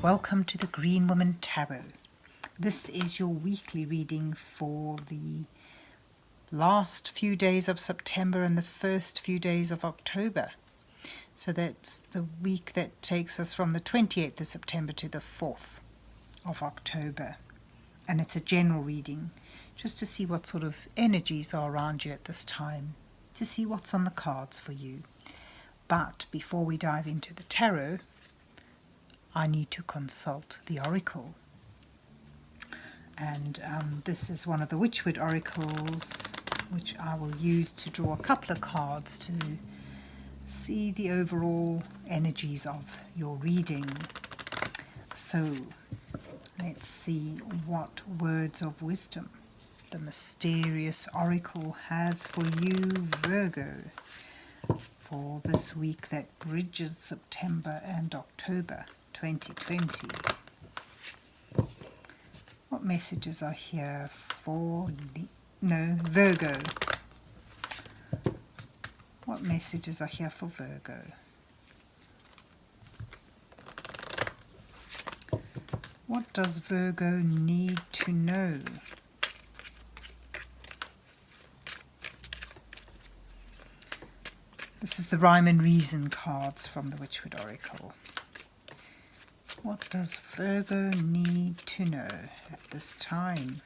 Welcome to the Green Woman Tarot. This is your weekly reading for the last few days of September and the first few days of October. So that's the week that takes us from the 28th of September to the 4th of October. And it's a general reading, just to see what sort of energies are around you at this time, to see what's on the cards for you. But before we dive into the tarot, I need to consult the oracle. And this is one of the Witchwood oracles, which I will use to draw a couple of cards to see the overall energies of your reading. So let's see what words of wisdom the mysterious oracle has for you, Virgo, for this week that bridges September and October 2020. What messages are here for Virgo? What messages are here for Virgo? What does Virgo need to know? This is the Rhyme and Reason cards from the Witchwood oracle. What does Virgo need to know at this time?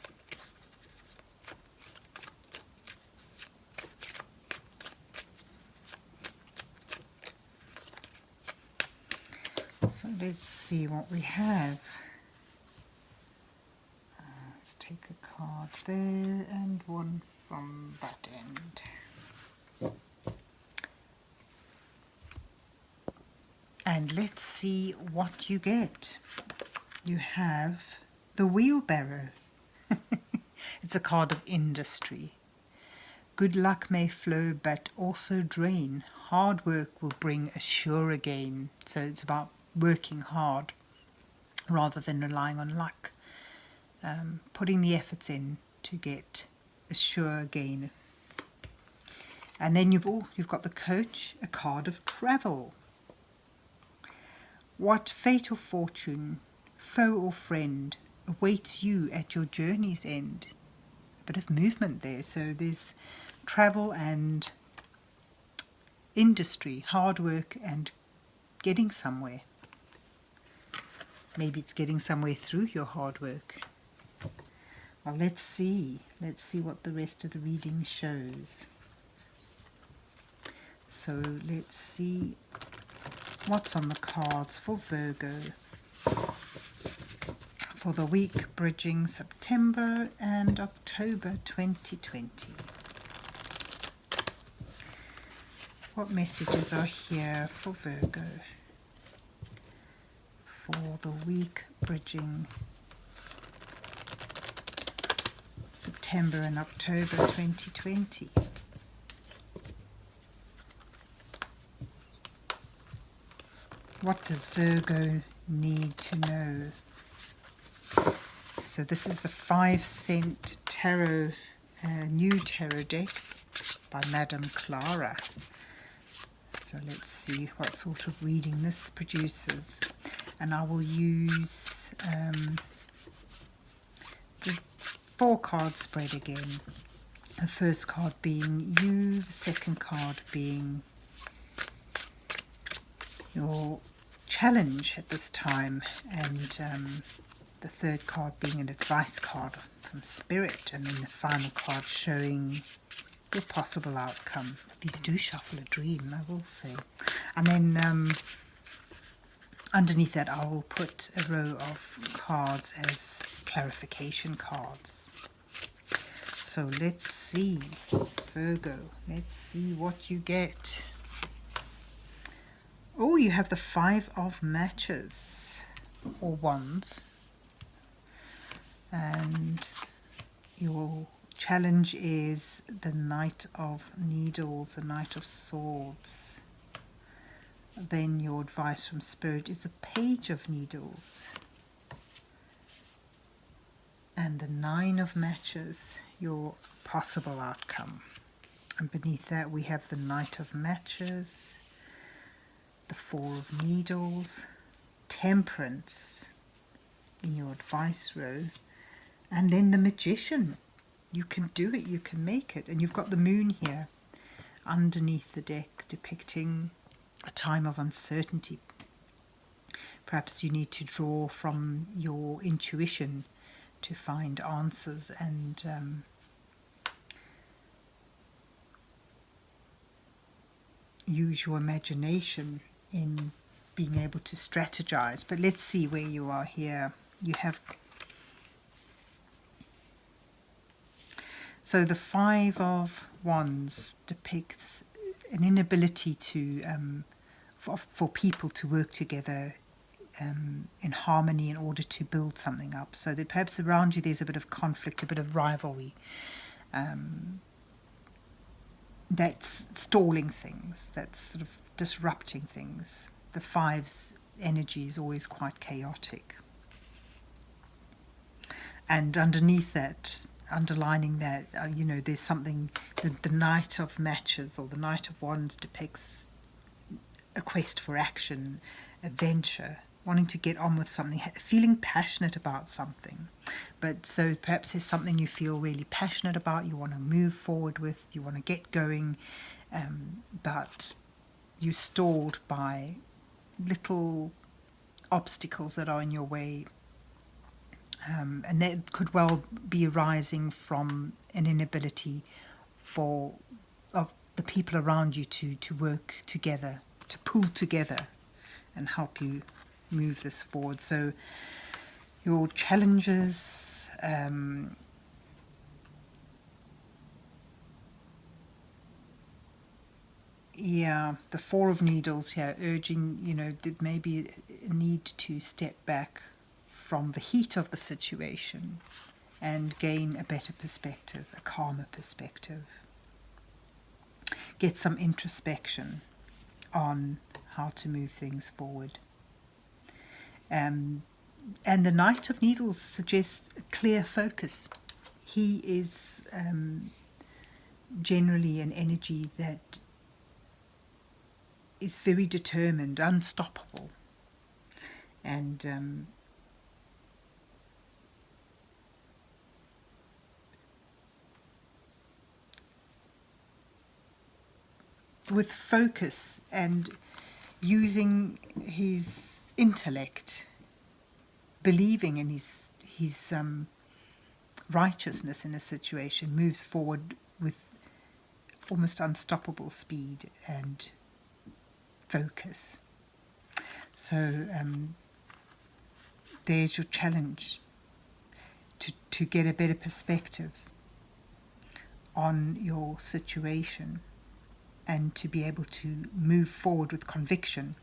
So let's see what we have. Let's take a card there and one from that end. And let's see what you get. You have the wheelbarrow. It's a card of industry. Good luck may flow, but also drain. Hard work will bring a surer gain. So it's about working hard rather than relying on luck. Putting the efforts in to get a sure gain. And then you've got the coach, a card of travel. What fate or fortune, foe or friend, awaits you at your journey's end? A bit of movement there. So there's travel and industry, hard work and getting somewhere. Maybe it's getting somewhere through your hard work. Well, let's see. Let's see what the rest of the reading shows. So let's see what's on the cards for Virgo for the week bridging September and October 2020. What messages are here for Virgo for the week bridging September and October 2020? What does Virgo need to know? So this is the 5-cent tarot, new tarot deck by Madame Clara. So let's see what sort of reading this produces. And I will use the 4-card spread again. The first card being you, the second card being your challenge at this time, and the third card being an advice card from Spirit, and then the final card showing your possible outcome. These do shuffle a dream, I will say. And then underneath that I will put a row of cards as clarification cards. So let's see, Virgo, let's see what you get. Oh, you have the 5 of matches, or wands. And your challenge is the Knight of Needles, the Knight of Swords. Then your advice from Spirit is a Page of Needles. And the 9 of Matches, your possible outcome. And beneath that we have the Knight of Matches, the 4 of Needles, Temperance in your advice row, and then the Magician. You can do it, you can make it. And you've got the Moon here underneath the deck, depicting a time of uncertainty. Perhaps you need to draw from your intuition to find answers, and use your imagination in being able to strategize. But let's see where you are here. You have, so the Five of Wands depicts an inability to for people to work together in harmony in order to build something up. So that perhaps around you there's a bit of conflict, a bit of rivalry, that's stalling things, that's sort of disrupting things. The Five's energy is always quite chaotic. And underneath that, underlining that, there's something, the Knight of Matches or the Knight of Wands depicts a quest for action, adventure, wanting to get on with something, feeling passionate about something. But so perhaps there's something you feel really passionate about, you want to move forward with, you want to get going, but you're stalled by little obstacles that are in your way. And that could well be arising from an inability of the people around you to work together, to pull together and help you move this forward. So your challenges, the Four of Needles here, urging, there may be a need to step back from the heat of the situation and gain a better perspective, a calmer perspective. Get some introspection on how to move things forward. And the Knight of Needles suggests a clear focus. He is generally an energy that is very determined, unstoppable, and with focus and using his intellect, believing in his righteousness in a situation, moves forward with almost unstoppable speed and focus. So there's your challenge, to get a better perspective on your situation and to be able to move forward with conviction.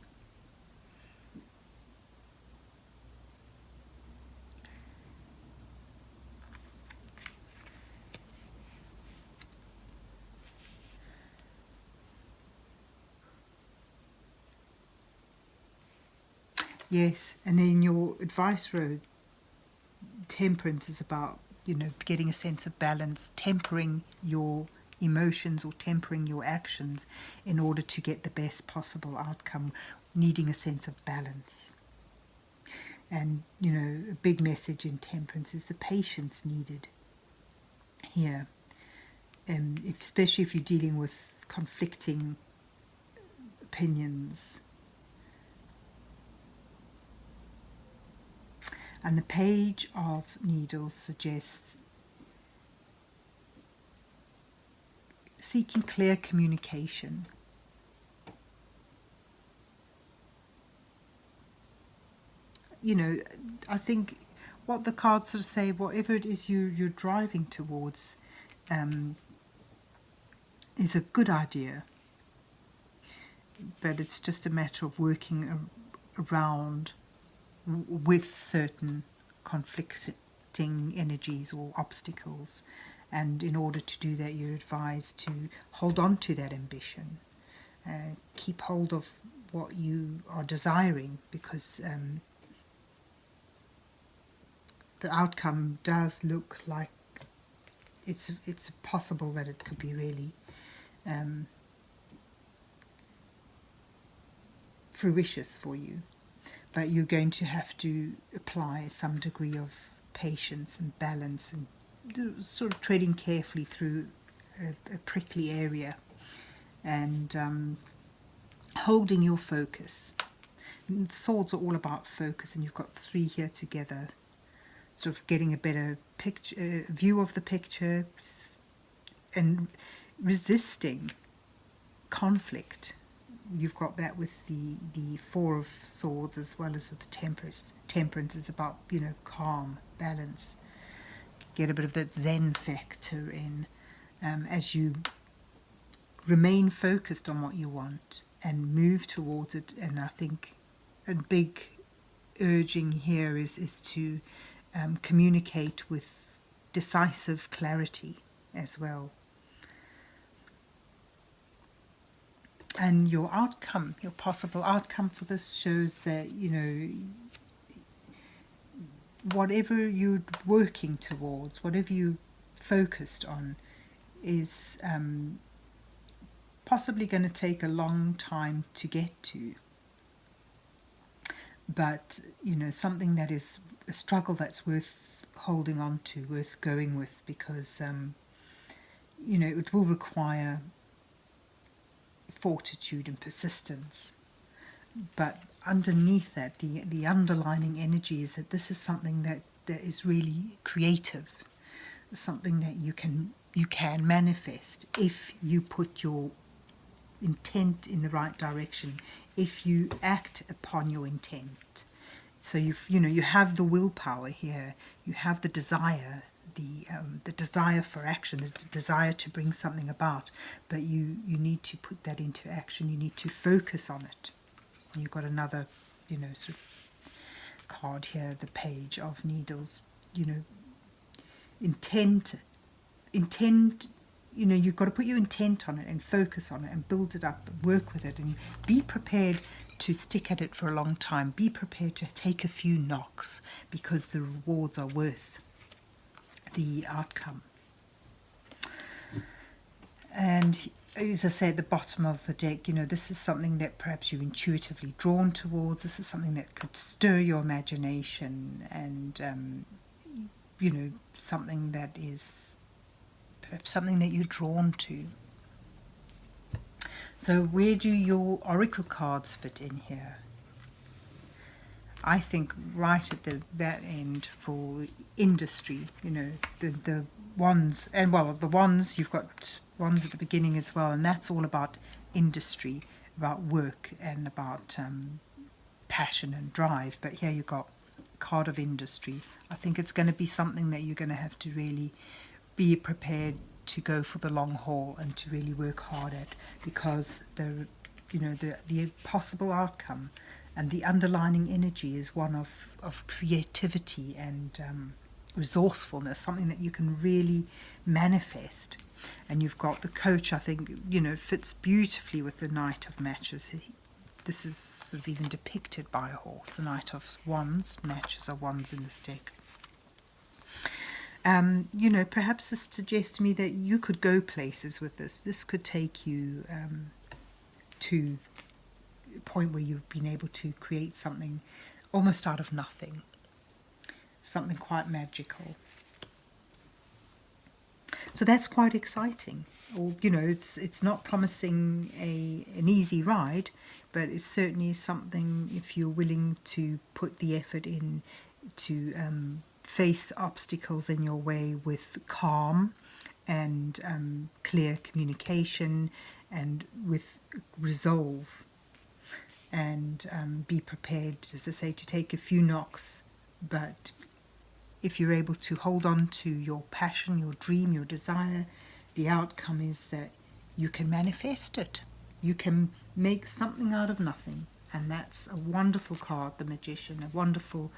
Yes, and then your advice road, Temperance, is about, getting a sense of balance, tempering your emotions or tempering your actions in order to get the best possible outcome, needing a sense of balance. And, a big message in Temperance is the patience needed here, especially if you're dealing with conflicting opinions. And the Page of Needles suggests seeking clear communication. I think what the cards sort of say, whatever it is you're driving towards, is a good idea. But it's just a matter of working around with certain conflicting energies or obstacles, and in order to do that you're advised to hold on to that ambition, keep hold of what you are desiring, because the outcome does look like it's possible that it could be really fruitious for you. but you're going to have to apply some degree of patience and balance and sort of treading carefully through a prickly area and holding your focus. And swords are all about focus, and you've got 3 here together, sort of getting a better picture, view of the picture, and resisting conflict. You've got that with the 4 of Swords as well as with the Temperance. Temperance is about, calm, balance. Get a bit of that Zen factor in as you remain focused on what you want and move towards it. And I think a big urging here is to communicate with decisive clarity as well. And your outcome, your possible outcome for this shows that, whatever you're working towards, whatever you focused on is possibly going to take a long time to get to. But, something that is a struggle that's worth holding on to, worth going with, because, it will require fortitude and persistence. But underneath that, the underlining energy is that this is something that is really creative, something that you can manifest if you put your intent in the right direction, if you act upon your intent. So you have the willpower here, you have the desire, the desire for action, the desire to bring something about, but you need to put that into action. You need to focus on it. And you've got another, sort of card here, the Page of Needles. Intent. You've got to put your intent on it and focus on it and build it up and work with it and be prepared to stick at it for a long time. Be prepared to take a few knocks because the rewards are worth the outcome. And as I say at the bottom of the deck, this is something that perhaps you're intuitively drawn towards. This is something that could stir your imagination and, something that is perhaps something that you're drawn to. So where do your oracle cards fit in here? I think right at that end for industry, the wands, and the wands, you've got wands at the beginning as well, and that's all about industry, about work and about passion and drive. But here you've got card of industry. I think it's going to be something that you're going to have to really be prepared to go for the long haul and to really work hard at, because the possible outcome and the underlining energy is one of creativity and resourcefulness, something that you can really manifest. And you've got the Coach, I think, fits beautifully with the Knight of Matches. This is sort of even depicted by a horse. The Knight of Wands, matches are wands in this deck. Perhaps this suggests to me that you could go places with this. This could take you to a point where you've been able to create something almost out of nothing, something quite magical. So that's quite exciting. Or it's not promising an easy ride, but it certainly is something, if you're willing to put the effort in to face obstacles in your way with calm and clear communication and with resolve, and be prepared, as I say, to take a few knocks. But if you're able to hold on to your passion, your dream, your desire, the outcome is that you can manifest it. You can make something out of nothing. And that's a wonderful card, the Magician, a wonderful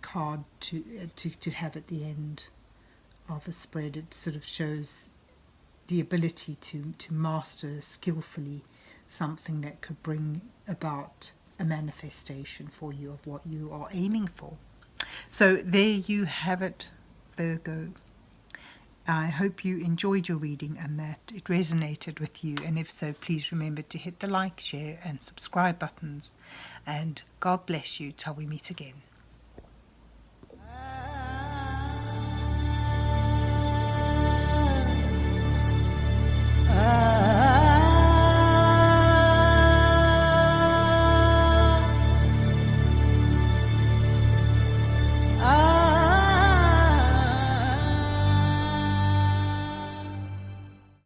card to have at the end of a spread. It sort of shows the ability to master skillfully something that could bring about a manifestation for you of what you are aiming for. So there you have it, Virgo. I hope you enjoyed your reading and that it resonated with you. And if so, please remember to hit the like, share and subscribe buttons. And God bless you till we meet again.